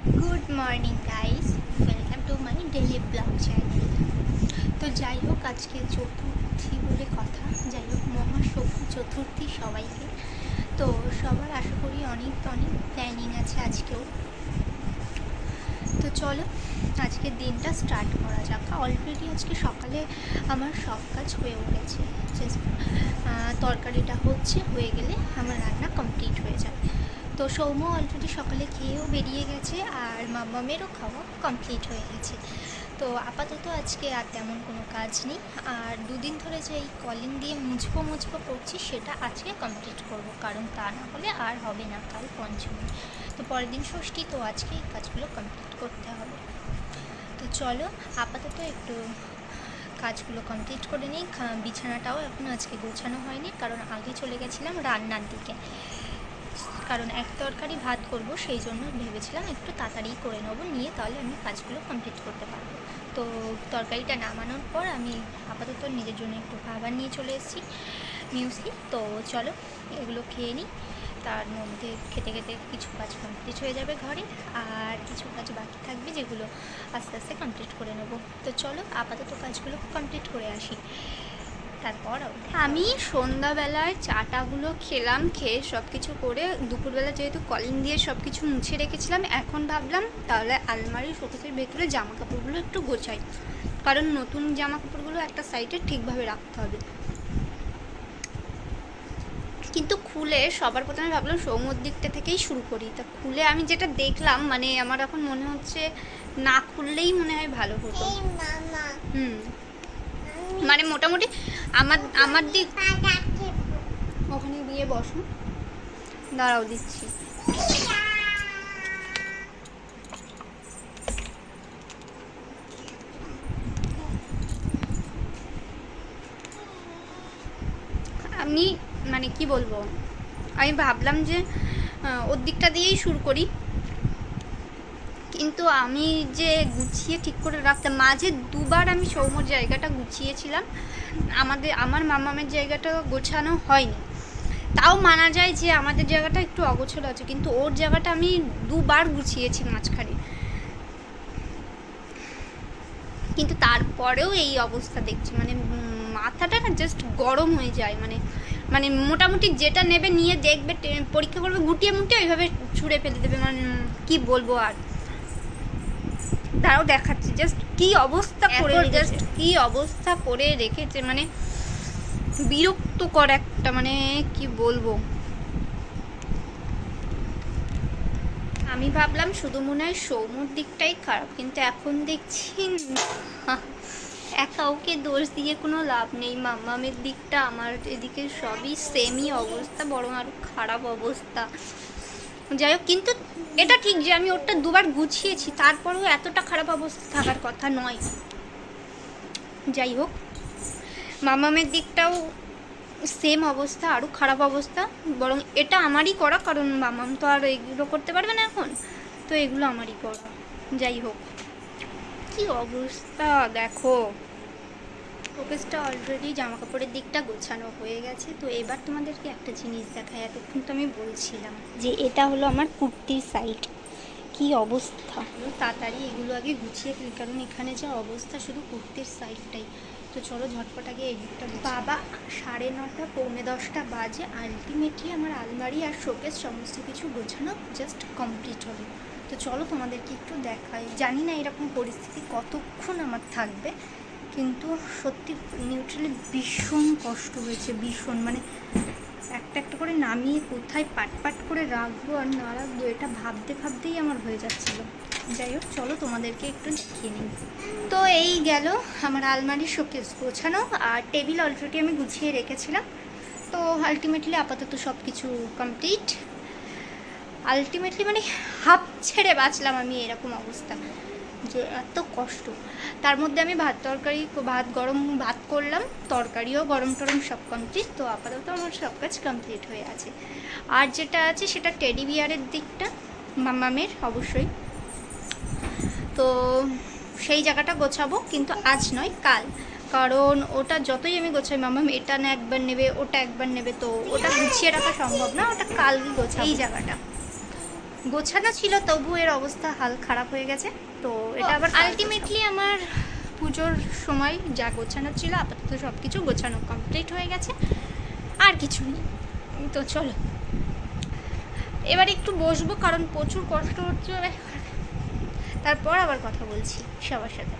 Good morning guys, welcome to my daily blog channel. তো যাই হোক, আজকে চতুর্থী বলে কথা। যাই হোক, মহাশুভ চতুর্থী সবাইকে। তো সবার আশা করি অনেক অনেক প্ল্যানিং আছে আজকেও। তো চলো আজকের দিনটা স্টার্ট করা যাক। অলরেডি আজকে সকালে আমার সব কাজ হয়ে উঠেছে। জাস্ট তরকারিটা হয়ে গেলে আমার রান্না কমপ্লিট হয়ে যাবে। তো সৌম্য অলরেডি সকালে খেয়েও বেরিয়ে গেছে, আর মাম্মামেরও খাওয়া কমপ্লিট হয়ে গেছে। তো আপাতত আজকে আর তেমন কোনো কাজ নেই। আর দুদিন ধরে যে এই কলিং দিয়ে মুছবো করছি, সেটা আজকে কমপ্লিট করব, কারণ তা না হলে আর হবে না। কাল পঞ্চমী, তো পরের দিন ষষ্ঠী, তো আজকে এই কাজগুলো কমপ্লিট করতে হবে। তো চলো আপাতত একটু কাজগুলো কমপ্লিট করে নিই। বিছানাটাও এখন আজকে গোছানো হয়নি, কারণ আগে চলে গেছিলাম রান্নার দিকে। কারণ এক তরকারি ভাত করব, সেই জন্য ভেবেছিলাম একটু তাড়াতাড়ি করে নেবো, নিয়ে তাহলে আমি কাজগুলো কমপ্লিট করতে পারবো। তো তরকারিটা নামানোর পর আমি আপাতত নিজের জন্য একটু খাবার নিয়ে চলে এসেছি, মিউসলি। তো চলো এগুলো খেয়ে নিই, তার মধ্যে খেতে খেতে কিছু কাজ কমপ্লিট হয়ে যাবে ঘরে, আর কিছু কাজ বাকি থাকবে যেগুলো আস্তে আস্তে কমপ্লিট করে নেবো। তো চলো আপাতত কাজগুলো কমপ্লিট করে আসি, তারপর আমি সন্ধ্যাবেলায় চাটাগুলো খেলাম। খেয়ে সব কিছু করে দুপুরবেলা যেহেতু কলিং দিয়ে সব কিছু মুছে রেখেছিলাম, এখন ভাবলাম তাহলে আলমারির শোকেসের ভেতরে জামা কাপড়গুলো একটু গোছাই, কারণ নতুন জামা কাপড়গুলো একটা সাইডে ঠিকভাবে রাখতে হবে। কিন্তু খুলে সবার প্রথমে ভাবলাম সৌম্যর দিকটা থেকেই শুরু করি। তা খুলে আমি যেটা দেখলাম, মানে আমার এখন মনে হচ্ছে না খুললেই মনে হয় ভালো হতো। মানে মোটামুটি আমার আমার দিক ওখানে গিয়ে বসো, দাঁড়াও দিচ্ছি। আমি মানে কি বলবো, আমি ভাবলাম যে ওর দিকটা দিয়েই শুরু করি, কিন্তু আমি যে গুছিয়ে ঠিক করে রাখতাম, মাঝে দুবার আমি সৌম্যর জায়গাটা গুছিয়েছিলাম, আমার মামামের জায়গাটা গোছানো হয়নি। তাও মানা যায় যে আমাদের জায়গাটা একটু অগোছালো আছে, কিন্তু ওর জায়গাটা আমি দুবার গুছিয়েছি মাঝখানে, কিন্তু তারপরেও এই অবস্থা দেখছি। মানে মাথাটা না জাস্ট গরম হয়ে যায়। মানে মানে মোটামুটি যেটা নেবে নিয়ে দেখবে, পরীক্ষা করবে, গুটিয়ে মুটিয়ে ওইভাবে ছুঁড়ে ফেলে দেবে। মানে কি বলবো আর, তারাও দেখাচ্ছে জাস্ট কি অবস্থা করে, জাস্ট কি অবস্থা করে রেখেছে। মানে বিরক্তকর একটা, মানে কি বলবো। আমি ভাবলাম শুধু মনে হয় সৌম্যর দিকটাই খারাপ, কিন্তু এখন দেখছি একা ওকে দোষ দিয়ে কোনো লাভ নেই। মাম্মামের দিকটা আমার এদিকে সবই সেমই অবস্থা, বরং আরও খারাপ অবস্থা। যাই হোক, কিন্তু এটা ঠিক যে আমি ওটা দুবার গুছিয়েছি, তারপরেও এতটা খারাপ অবস্থা থাকার কথা নয়। যাই হোক, মামামের দিকটাও সেম অবস্থা, আরও খারাপ অবস্থা, বরং এটা আমারই করা, কারণ মামাম তো আর এগুলো করতে পারবে না এখন, তো এগুলো আমারই করা। যাই হোক, কি অবস্থা দেখো। শোকেসটা অলরেডি জামা কাপড়ের দিকটা গোছানো হয়ে গেছে। তো এবার তোমাদেরকে একটা জিনিস দেখায়, এতক্ষণ তো আমি বলছিলাম যে এটা হলো আমার কুর্তির সাইড, কি অবস্থা। তাড়াতাড়ি এগুলো আগে গুছিয়ে ফেলি, কারণ এখানে যা অবস্থা শুধু কুর্তির সাইডটাই। তো চলো ঝটপট আগে এই দিকটা। বাবা 9:30 পৌনে 10টা বাজে, আলটিমেটলি আমার আলমারি আর শোকেস সমস্ত কিছু গোছানো জাস্ট কমপ্লিট হলো। তো চলো তোমাদেরকে একটু দেখাই। জানি না এরকম পরিস্থিতি কতক্ষণ আমার থাকবে, কিন্তু সত্যি নিউট্রালি ভীষণ কষ্ট হয়েছে, ভীষণ। মানে একটা একটা করে নামিয়ে কোথায় পাট করে রাখবো আর না রাখবো, এটা ভাবতেই আমার হয়ে যাচ্ছিল। যাই হোক, চলো তোমাদেরকে একটু দেখিয়ে নিই। তো এই গেল আমার আলমারির শোকেস গোছানো, আর টেবিল অলরেডি আমি গুছিয়ে রেখেছিলাম। তো আলটিমেটলি আপাতত সব কিছু কমপ্লিট। আলটিমেটলি মানে হাঁপ ছেড়ে বাঁচলাম আমি, এরকম অবস্থা যে এত কষ্ট। তার মধ্যে আমি ভাত করলাম, তরকারিও গরম টরম সব কমপ্লিট। তো আপাতত আমার সব কাজ কমপ্লিট হয়ে আছে। আর যেটা আছে সেটা টেডি বিয়ারের দিকটা, মামামের অবশ্যই। তো সেই জায়গাটা গোছাবো, কিন্তু আজ নয় কাল, কারণ ওটা যতই আমি গোছাই মামাম এটা না একবার নেবে, ওটা একবার নেবে, তো ওটা গুছিয়ে রাখা সম্ভব না, ওটা কাল গোছাবো। এই জায়গাটা গোছানো ছিল, তবু এর অবস্থা হাল খারাপ হয়ে গেছে। তো এটা আবার আলটিমেটলি আমার পুজোর সময় যা গোছানো ছিল আপাতত সব কিছু গোছানো কমপ্লিট হয়ে গেছে, আর কিছু নেই। তো চলো এবার একটু বসবো, কারণ প্রচুর কষ্ট হচ্ছে, তারপর আবার কথা বলছি সবার সাথে।